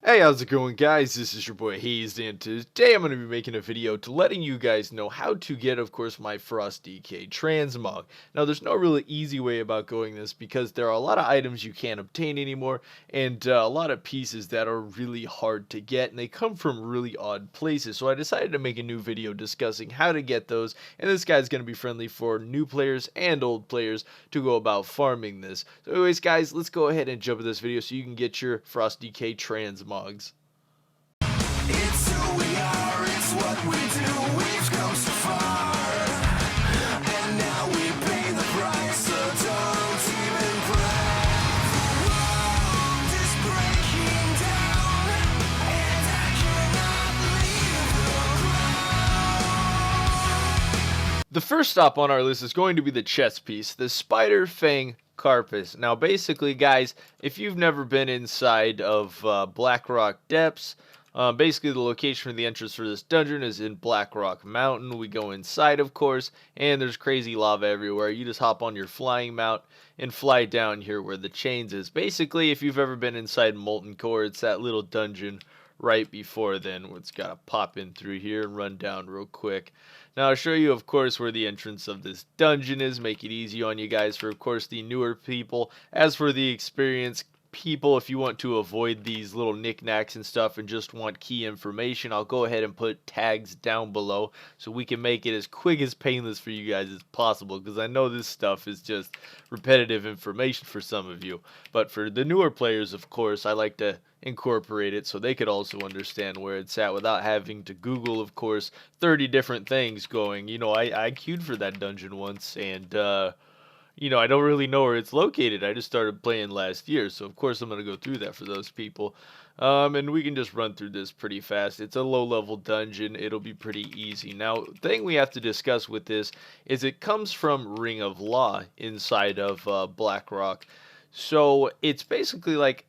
Hey, how's it going, guys? This is your boy Hazzed, and today I'm going to be making a video to letting you guys know how to get, of course, my Frost DK Transmog. Now, there's no really easy way about going this because there are a lot of items you can't obtain anymore, and a lot of pieces that are really hard to get, and they come from really odd places. So I decided to make a new video discussing how to get those, and this guy's going to be friendly for new players and old players to go about farming this. So anyways, guys, let's go ahead and jump into this video so you can get your Frost DK Transmog. It's who we are, it's what we do, we've come so far, and now we pay the price, so don't even cry. The world is breaking down, and I cannot leave the ground. The first stop on our list is going to be the chest piece, the Spider Fang Carapace. Now basically, guys, if you've never been inside of Blackrock Depths, basically the location for the entrance for this dungeon is in Blackrock Mountain. We go inside, of course, and there's crazy lava everywhere. You just hop on your flying mount and fly down here where the chains is. Basically, if you've ever been inside Molten Core, it's that little dungeon right before then. It's got to pop in through here and run down real quick. Now I'll show you, of course, where the entrance of this dungeon is, make it easy on you guys for, of course, the newer people. As for the experienced people, if you want to avoid these little knickknacks and stuff and just want key information, I'll go ahead and put tags down below so we can make it as quick as painless for you guys as possible, because I know this stuff is just repetitive information for some of you. But for the newer players, of course, I like to incorporate it so they could also understand where it's at without having to Google, of course, 30 different things going. I queued for that dungeon once, and I don't really know where it's located. I just started playing last year, so of course I'm going to go through that for those people. And we can just run through this pretty fast. It's a low-level dungeon. It'll be pretty easy. Now, the thing we have to discuss with this is it comes from Ring of Law inside of Blackrock. So it's basically like,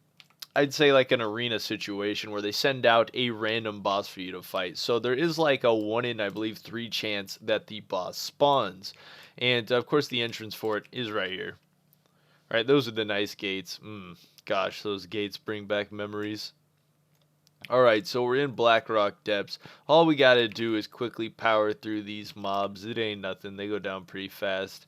I'd say like an arena situation where they send out a random boss for you to fight. So there is like a 1 in, I believe, 3 chance that the boss spawns. And of course the entrance for it is right here. Alright, those are the nice gates. Gosh, those gates bring back memories. Alright, so we're in Blackrock Depths. All we gotta do is quickly power through these mobs. It ain't nothing. They go down pretty fast.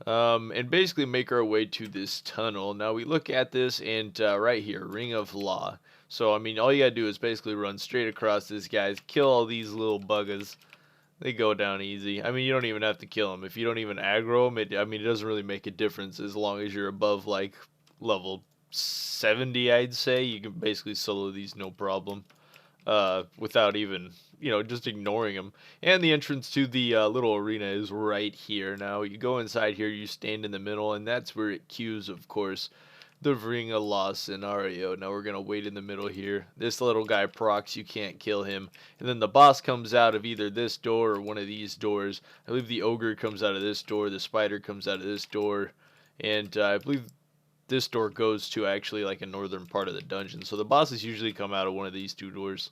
And basically make our way to this tunnel. Now we look at this, and right here, Ring of Law. So I mean, all you gotta do is basically run straight across this, guys. Kill all these little buggers. They go down easy. I mean, you don't even have to kill them. If you don't even aggro them, it doesn't really make a difference as long as you're above like level 70, I'd say. You can basically solo these no problem. Without even, just ignoring them. And the entrance to the little arena is right here. Now, you go inside here, you stand in the middle, and that's where it queues, of course, the Ring of Law scenario. Now, we're going to wait in the middle here. This little guy procs, you can't kill him. And then the boss comes out of either this door or one of these doors. I believe the ogre comes out of this door, the spider comes out of this door, and I believe this door goes to actually like a northern part of the dungeon. So the bosses usually come out of one of these 2 doors.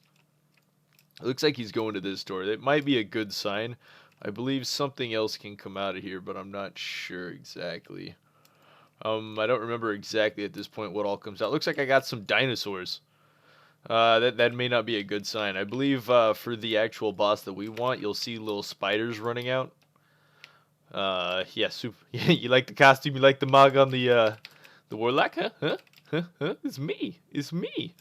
It looks like he's going to this door. That might be a good sign. I believe something else can come out of here, but I'm not sure exactly. I don't remember exactly at this point what all comes out. Looks like I got some dinosaurs. That may not be a good sign. I believe for the actual boss that we want, you'll see little spiders running out. Yeah, super. You like the costume? You like the mog on the warlock? Huh? It's me. It's me.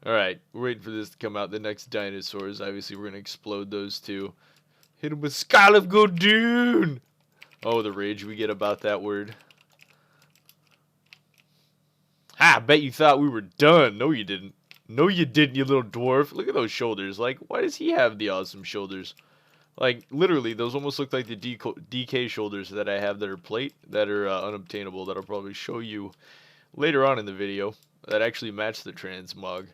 Alright, we're waiting for this to come out. The next dinosaurs, obviously we're going to explode those 2. Hit him with Skull of Godoon! Oh, the rage we get about that word. Ha! I bet you thought we were done. No, you didn't. No, you didn't, you little dwarf. Look at those shoulders. Like, why does he have the awesome shoulders? Like, literally, those almost look like the DK shoulders that I have that are that are unobtainable, that I'll probably show you later on in the video, that actually match the Transmog.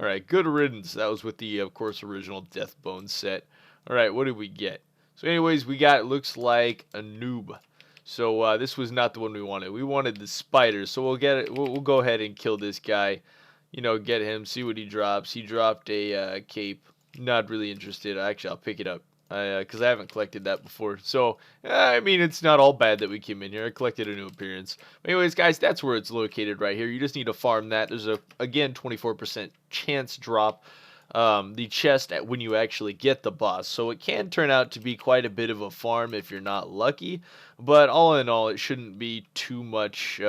Alright, good riddance. That was with the, of course, original Deathbone set. Alright, what did we get? So anyways, we got, looks like a noob. So this was not the one we wanted. We wanted the spider. So we'll get it. We'll go ahead and kill this guy. Get him, see what he drops. He dropped a cape. Not really interested. Actually, I'll pick it up. Because I haven't collected that before. So, I mean, it's not all bad that we came in here. I collected a new appearance. But anyways, guys, that's where it's located right here. You just need to farm that. There's a, again, 24% chance drop the chest when you actually get the boss. So it can turn out to be quite a bit of a farm if you're not lucky. But all in all, it shouldn't be too much,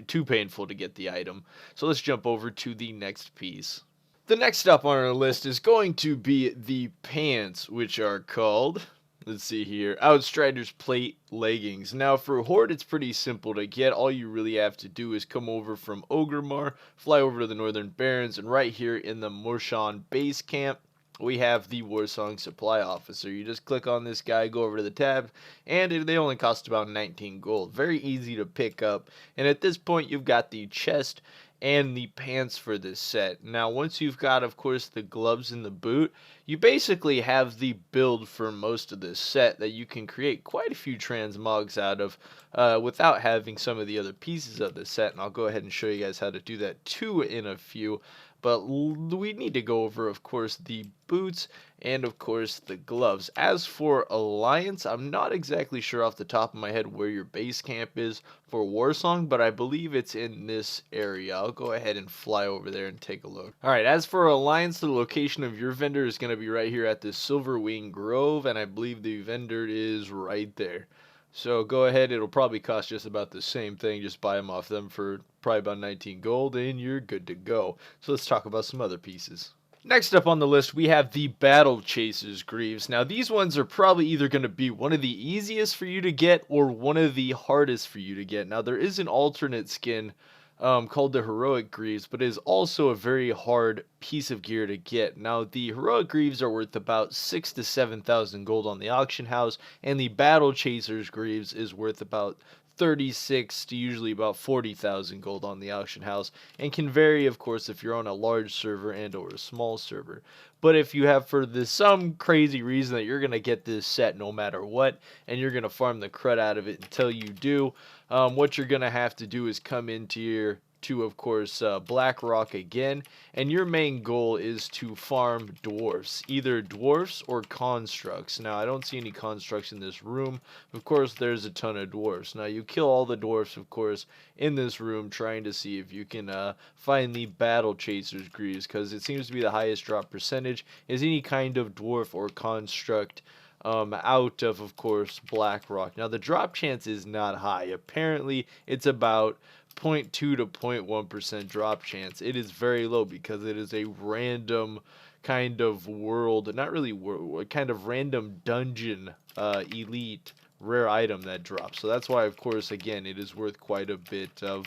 too painful to get the item. So let's jump over to the next piece. The next up on our list is going to be the pants, which are called, let's see here, Outstrider's Plate Leggings. Now for Horde, it's pretty simple to get. All you really have to do is come over from Ogremar, fly over to the Northern Barrens, and right here in the Morshan base camp, we have the Warsong Supply Officer. You just click on this guy, go over to the tab, and they only cost about 19 gold. Very easy to pick up, and at this point you've got the chest and the pants for this set. Now once you've got, of course, the gloves and the boot, you basically have the build for most of this set that you can create quite a few transmogs out of without having some of the other pieces of the set, and I'll go ahead and show you guys how to do that too in a few. But we need to go over, of course, the boots and, of course, the gloves. As for Alliance, I'm not exactly sure off the top of my head where your base camp is for Warsong, but I believe it's in this area. I'll go ahead and fly over there and take a look. Alright, as for Alliance, the location of your vendor is going to be right here at the Silverwing Grove, and I believe the vendor is right there. So go ahead, it'll probably cost just about the same thing, just buy them off them for probably about 19 gold and you're good to go. So let's talk about some other pieces. Next up on the list, we have the Battle Chasers Greaves. Now these ones are probably either going to be one of the easiest for you to get or one of the hardest for you to get. Now there is an alternate skin called the Heroic Greaves, but it is also a very hard piece of gear to get. Now the Heroic Greaves are worth about 6,000 to 7,000 gold on the auction house, and the Battle Chasers Greaves is worth about 36 to usually about 40,000 gold on the auction house, and can vary, of course, if you're on a large server and or a small server. But if you have, for some crazy reason that you're going to get this set no matter what, and you're going to farm the crud out of it until you do, what you're going to have to do is come into your of course, Blackrock again, and your main goal is to farm dwarfs, either dwarfs or constructs. Now I don't see any constructs in this room. Of course there's a ton of dwarfs. Now you kill all the dwarfs, of course, in this room, trying to see if you can find the Battle Chasers Greaves, because it seems to be the highest drop percentage is any kind of dwarf or construct out of course, Blackrock. Now the drop chance is not high. Apparently it's about 0.2 to 0.1% drop chance. It is very low because it is a random kind of world, not really world, kind of random dungeon elite rare item that drops. So that's why, of course, again, it is worth quite a bit of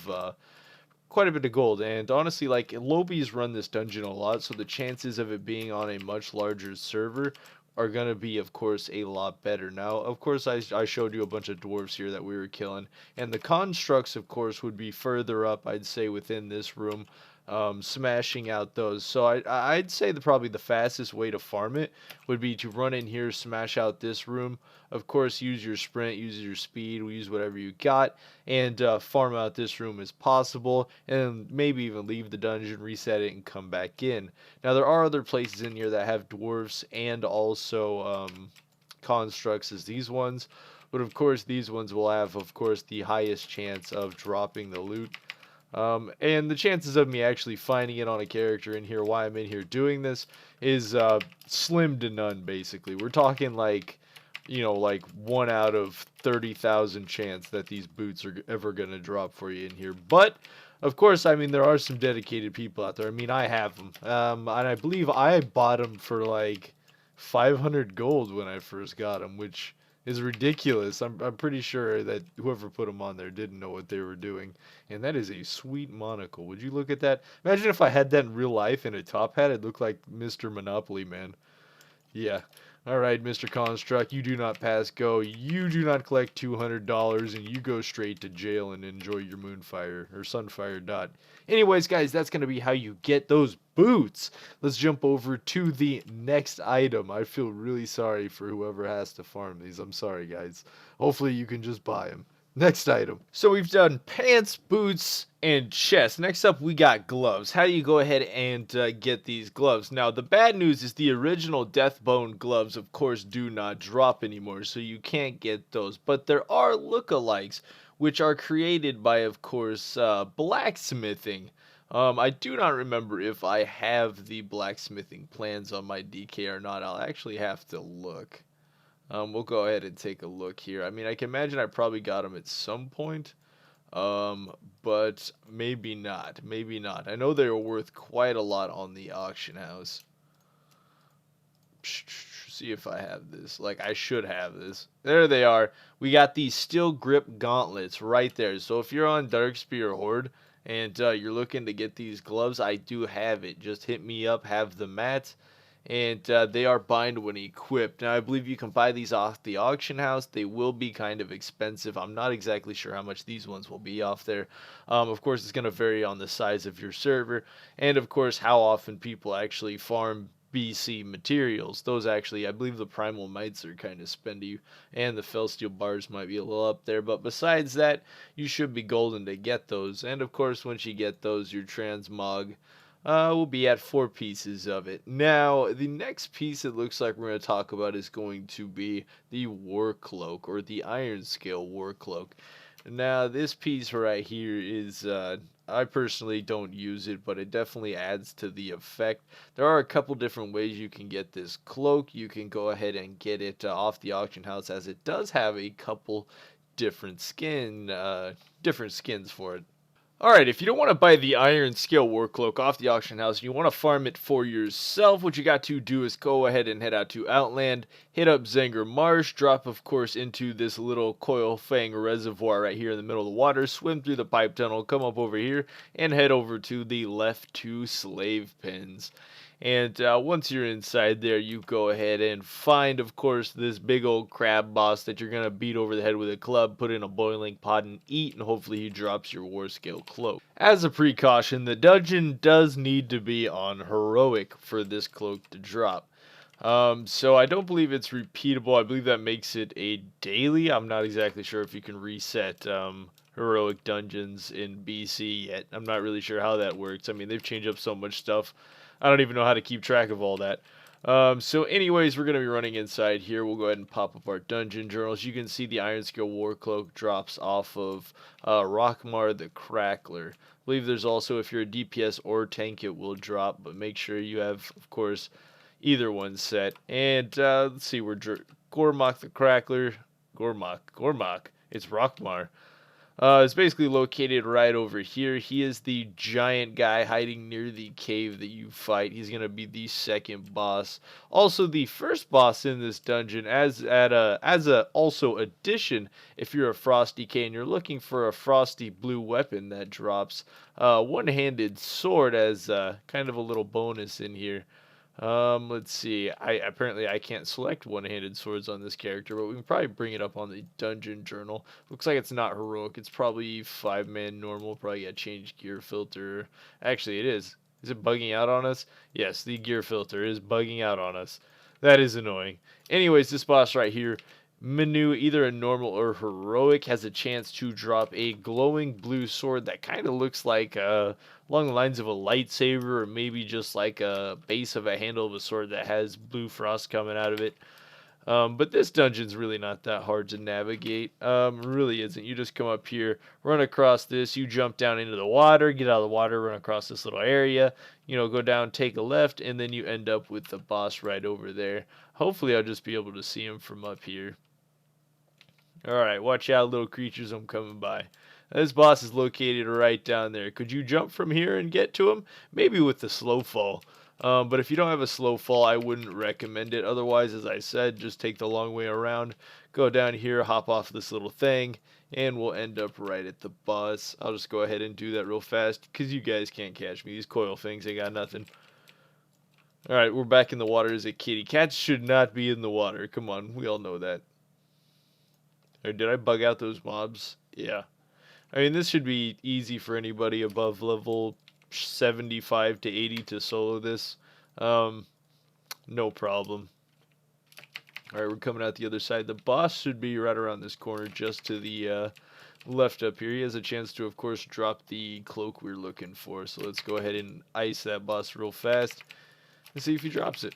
gold. And honestly, like, Lobies run this dungeon a lot, so the chances of it being on a much larger server are going to be, of course, a lot better. Now, of course, I showed you a bunch of dwarves here that we were killing, and the constructs, of course, would be further up, I'd say, within this room, smashing out those. So I'd say probably the fastest way to farm it would be to run in here, smash out this room. Of course, use your sprint, use your speed, use whatever you got, and farm out this room as possible, and maybe even leave the dungeon, reset it, and come back in. Now, there are other places in here that have dwarves and also constructs as these ones, but of course, these ones will have, of course, the highest chance of dropping the loot. And the chances of me actually finding it on a character in here, why I'm in here doing this, is slim to none, basically. We're talking like, you know, like 1 out of 30,000 chance that these boots are ever going to drop for you in here. But, of course, I mean, there are some dedicated people out there. I mean, I have them. And I believe I bought them for like 500 gold when I first got them, which is ridiculous. I'm pretty sure that whoever put them on there didn't know what they were doing. And that is a sweet monocle. Would you look at that? Imagine if I had that in real life in a top hat. It'd look like Mr. Monopoly Man. Yeah. Alright, Mr. Construct, you do not pass go. You do not collect $200, and you go straight to jail and enjoy your Moonfire, or Sunfire dot. Anyways, guys, that's going to be how you get those boots. Let's jump over to the next item. I feel really sorry for whoever has to farm these. I'm sorry, guys. Hopefully you can just buy them. Next item. So we've done pants, boots, and chest. Next up, we got gloves. How do you go ahead and get these gloves? Now, the bad news is the original Deathbone gloves, of course, do not drop anymore, so you can't get those. But there are lookalikes, which are created by, of course, blacksmithing. I do not remember if I have the blacksmithing plans on my DK or not. I'll actually have to look. We'll go ahead and take a look here. I mean, I can imagine I probably got them at some point, but maybe not. Maybe not. I know they were worth quite a lot on the auction house. See if I have this. Like, I should have this. There they are. We got these steel grip gauntlets right there. So if you're on Darkspear or Horde and you're looking to get these gloves, I do have it. Just hit me up, have the mats. And they are bind when equipped. Now, I believe you can buy these off the auction house. They will be kind of expensive. I'm not exactly sure how much these ones will be off there. Of course, it's going to vary on the size of your server. And, of course, how often people actually farm BC materials. Those actually, I believe the Primal Mites are kind of spendy. And the Felsteel bars might be a little up there. But besides that, you should be golden to get those. And, of course, once you get those, your Transmog we'll be at 4 pieces of it. Now, the next piece it looks like we're going to talk about is going to be the War Cloak, or the Iron Scale War Cloak. Now, this piece right here is, I personally don't use it, but it definitely adds to the effect. There are a couple different ways you can get this cloak. You can go ahead and get it off the auction house, as it does have a couple different different skins for it. Alright, if you don't want to buy the Iron Scale War Cloak off the auction house, you want to farm it for yourself, what you got to do is go ahead and head out to Outland, hit up Zenger Marsh, drop of course into this little Coil Fang reservoir right here in the middle of the water, swim through the pipe tunnel, come up over here, and head over to the left 2 slave pens. And once you're inside there, you go ahead and find, of course, this big old crab boss that you're going to beat over the head with a club, put in a boiling pot and eat, and hopefully he drops your war scale cloak. As a precaution, the dungeon does need to be on heroic for this cloak to drop. So I don't believe it's repeatable. I believe that makes it a daily. I'm not exactly sure if you can reset heroic dungeons in BC yet. I'm not really sure how that works. I mean, they've changed up so much stuff. I don't even know how to keep track of all that. So anyways, we're going to be running inside here. We'll go ahead and pop up our dungeon journals. You can see the Iron Scale War Cloak drops off of Rockmar the Crackler. I believe there's also, if you're a DPS or tank, it will drop, but make sure you have, of course, either one set. And let's see, we're Gormok the Crackler. Gormok. It's Rockmar. It's basically located right over here. He is the giant guy hiding near the cave that you fight. He's going to be the second boss. Also, the first boss in this dungeon, as a also addition, if you're a Frosty K and you're looking for a Frosty blue weapon that drops one-handed sword as kind of a little bonus in here. Let's see. Apparently I can't select one-handed swords on this character, but we can probably bring it up on the dungeon journal. Looks like it's not heroic. It's probably 5-man normal. Probably got change gear filter. Actually, it is. Is it bugging out on us? Yes, the gear filter is bugging out on us. That is annoying. Anyways, this boss right here, menu either a normal or heroic, has a chance to drop a glowing blue sword that kind of looks like along the lines of a lightsaber, or maybe just like a base of a handle of a sword that has blue frost coming out of it. But this dungeon's really not that hard to navigate. Really isn't. You just come up here, run across this, you jump down into the water, get out of the water, run across this little area, go down, take a left, and then you end up with the boss right over there. Hopefully I'll just be able to see him from up here. Alright, watch out, little creatures, I'm coming by. This boss is located right down there. Could you jump from here and get to him? Maybe with the slow fall. But if you don't have a slow fall, I wouldn't recommend it. Otherwise, as I said, just take the long way around. Go down here, hop off this little thing, and we'll end up right at the boss. I'll just go ahead and do that real fast, because you guys can't catch me. These coil things, they got nothing. Alright, we're back in the water as a kitty. Cats should not be in the water. Come on, we all know that. Or did I bug out those mobs? Yeah. I mean, this should be easy for anybody above level 75 to 80 to solo this. No problem. Alright, we're coming out the other side. The boss should be right around this corner, just to the left up here. He has a chance to, of course, drop the cloak we're looking for. So let's go ahead and ice that boss real fast and see if he drops it.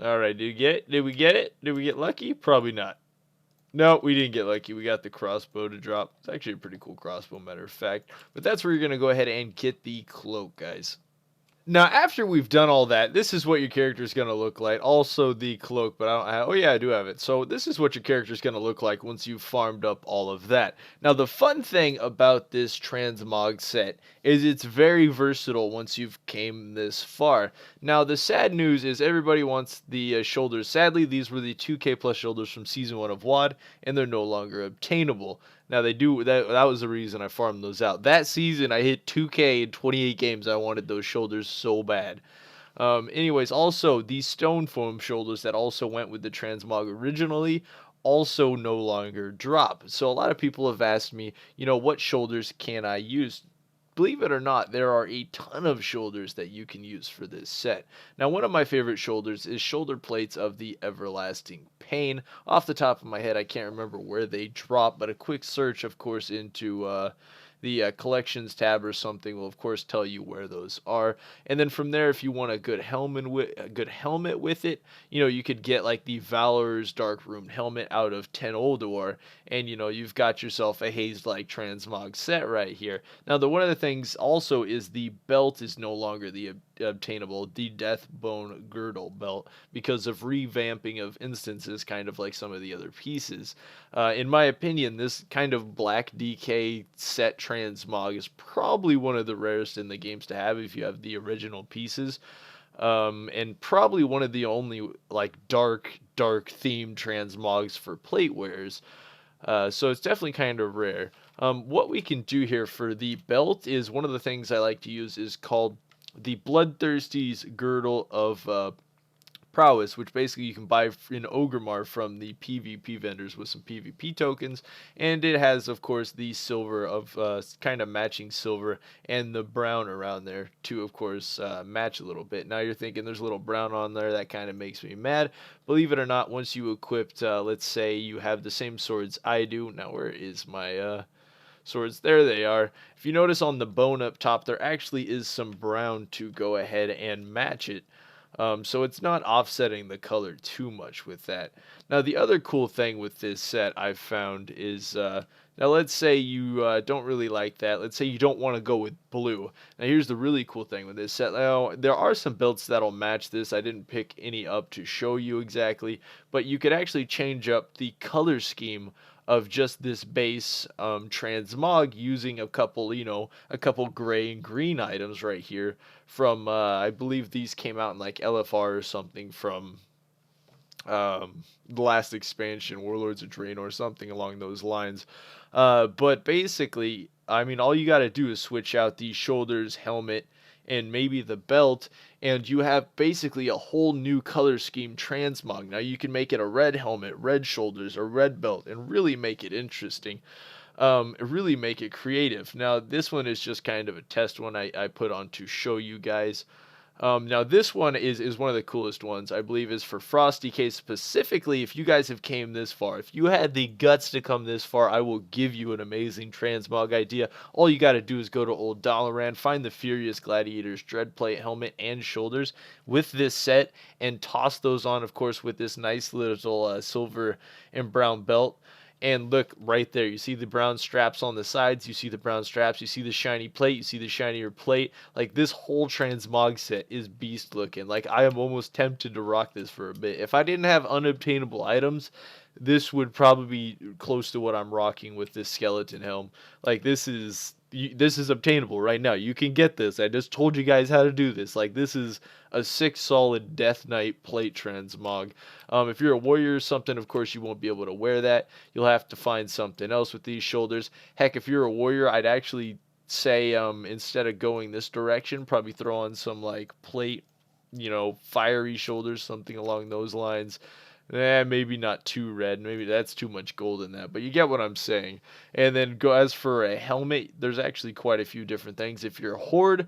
Alright, did we get it? Did we get it? Did we get lucky? Probably not. No, we didn't get lucky. We got the crossbow to drop. It's actually a pretty cool crossbow, matter of fact. But that's where you're going to go ahead and get the cloak, guys. Now, after we've done all that, this is what your character is going to look like. Also, the cloak, but I don't have... Oh, yeah, I do have it. So, this is what your character is going to look like once you've farmed up all of that. Now, the fun thing about this Transmog set is it's very versatile once you've came this far. Now, the sad news is everybody wants the shoulders. Sadly, these were the 2K plus shoulders from Season 1 of WoD, and they're no longer obtainable. Now they do that was the reason I farmed those out. That season I hit 2K in 28 games. I wanted those shoulders so bad. Anyways, also these stone foam shoulders that also went with the Transmog originally also no longer drop. So a lot of people have asked me, what shoulders can I use? Believe it or not, there are a ton of shoulders that you can use for this set. Now, one of my favorite shoulders is shoulder plates of the Everlasting Pain. Off the top of my head, I can't remember where they drop, but a quick search, of course, into the collections tab or something will, of course, tell you where those are. And then from there, if you want a good helmet with it, you could get like the Valor's Dark Room helmet out of 10 Oldor, and you've got yourself a Hazzed like Transmog set right here. Now, one of the things also is the belt is no longer the obtainable, the Deathbone Girdle belt, because of revamping of instances, kind of like some of the other pieces. In my opinion, this kind of black DK set Transmog is probably one of the rarest in the games to have if you have the original pieces. And probably one of the only like dark themed Transmogs for plate wearers. So it's definitely kind of rare. What we can do here for the belt is one of the things I like to use is called the Bloodthirsty's Girdle of Prowess, which basically you can buy in Ogremar from the PvP vendors with some PvP tokens, and it has, of course, the silver of kind of matching silver and the brown around there to, of course, match a little bit. Now you're thinking there's a little brown on there, that kind of makes me mad. Believe it or not, once you equipped, let's say you have the same swords I do. Now where is my swords? There they are. If you notice on the bone up top, there actually is some brown to go ahead and match it. So it's not offsetting the color too much with that. Now, the other cool thing with this set I've found is, now let's say you don't really like that. Let's say you don't want to go with blue. Now, here's the really cool thing with this set. Now, there are some belts that'll match this. I didn't pick any up to show you exactly, but you could actually change up the color scheme of just this base Transmog using a couple gray and green items right here from, I believe these came out in like LFR or something from the last expansion, Warlords of Draenor, or something along those lines. But basically, I mean, all you got to do is switch out the shoulders, helmet, and maybe the belt, and you have basically a whole new color scheme Transmog. Now you can make it a red helmet, red shoulders, or red belt, and really make it interesting. Really make it creative. Now this one is just kind of a test one I put on to show you guys. Now this one is one of the coolest ones. I believe is for Frosty Case specifically. If you guys have came this far, if you had the guts to come this far, I will give you an amazing Transmog idea. All you got to do is go to Old Dalaran, find the Furious Gladiator's Dreadplate helmet and shoulders with this set, and toss those on, of course, with this nice little silver and brown belt. And look right there, you see the brown straps on the sides, you see the brown straps, you see the shiny plate, you see the shinier plate. Like, this whole Transmog set is beast looking. Like, I am almost tempted to rock this for a bit. If I didn't have unobtainable items, this would probably be close to what I'm rocking with this skeleton helm. Like, this is obtainable right now. You can get this. I just told you guys how to do this. Like, this is a 6 solid Death Knight plate Transmog. If you're a warrior or something, of course, you won't be able to wear that. You'll have to find something else with these shoulders. Heck, if you're a warrior, I'd actually say, instead of going this direction, probably throw on some, like, plate, fiery shoulders, something along those lines. Maybe not too red. Maybe that's too much gold in that. But you get what I'm saying. And then as for a helmet, there's actually quite a few different things. If you're a horde,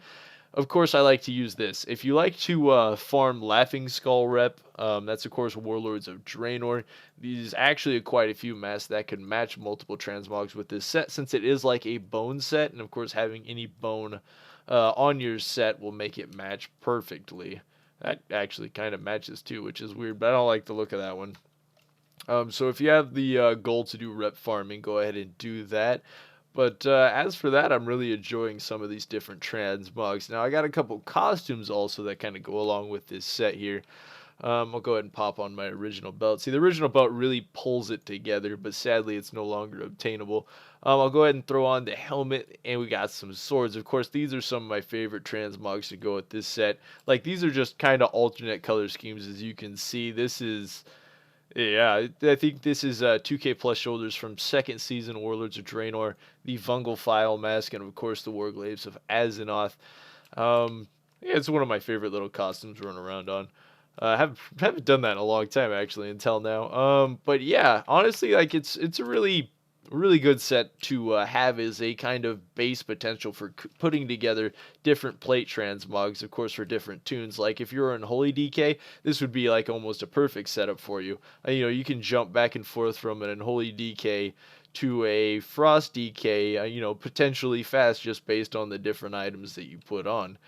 of course, I like to use this. If you like to farm Laughing Skull rep, that's of course Warlords of Draenor. These actually quite a few masks that could match multiple transmogs with this set, since it is like a bone set, and of course having any bone on your set will make it match perfectly. That actually kind of matches too, which is weird, but I don't like the look of that one. So if you have the goal to do rep farming, go ahead and do that. But as for that, I'm really enjoying some of these different transmogs. Now, I got a couple costumes also that kind of go along with this set here. I'll go ahead and pop on my original belt. See, the original belt really pulls it together, but sadly, it's no longer obtainable. I'll go ahead and throw on the helmet, and we got some swords. Of course, these are some of my favorite transmogs to go with this set. Like, these are just kind of alternate color schemes, as you can see. This is... Yeah, I think this is 2K Plus shoulders from second season Warlords of Draenor, the Fungal File mask, and of course the Warglaives of Azeroth. Yeah, it's one of my favorite little costumes to run around on. Haven't done that in a long time actually until now. But yeah, honestly, like it's a really good set to have as a kind of base potential for putting together different plate transmogs, of course, for different tunes. Like if you're in Holy DK, this would be like almost a perfect setup for you. You know, you can jump back and forth from an Unholy DK to a Frost DK, you know, potentially fast just based on the different items that you put on.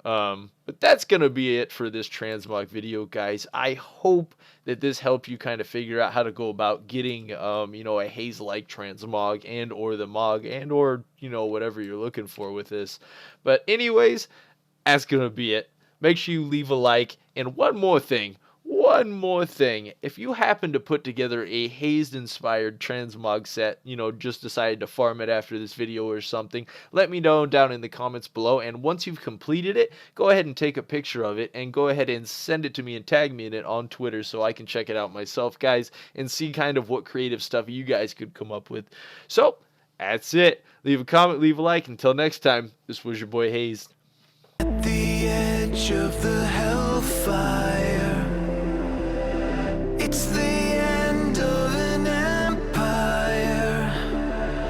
But that's going to be it for this transmog video, guys. I hope that this helped you kind of figure out how to go about getting, you know, a haze-like transmog and or the mog and or, you know, whatever you're looking for with this. But anyways, that's going to be it. Make sure you leave a like. And one more thing. If you happen to put together a hazed-inspired transmog set, you know, just decided to farm it after this video or something, let me know down in the comments below. And once you've completed it, go ahead and take a picture of it and go ahead and send it to me and tag me in it on Twitter so I can check it out myself, guys, and see kind of what creative stuff you guys could come up with. So, that's it. Leave a comment, leave a like. Until next time, this was your boy Hazed. The edge of the hellfire.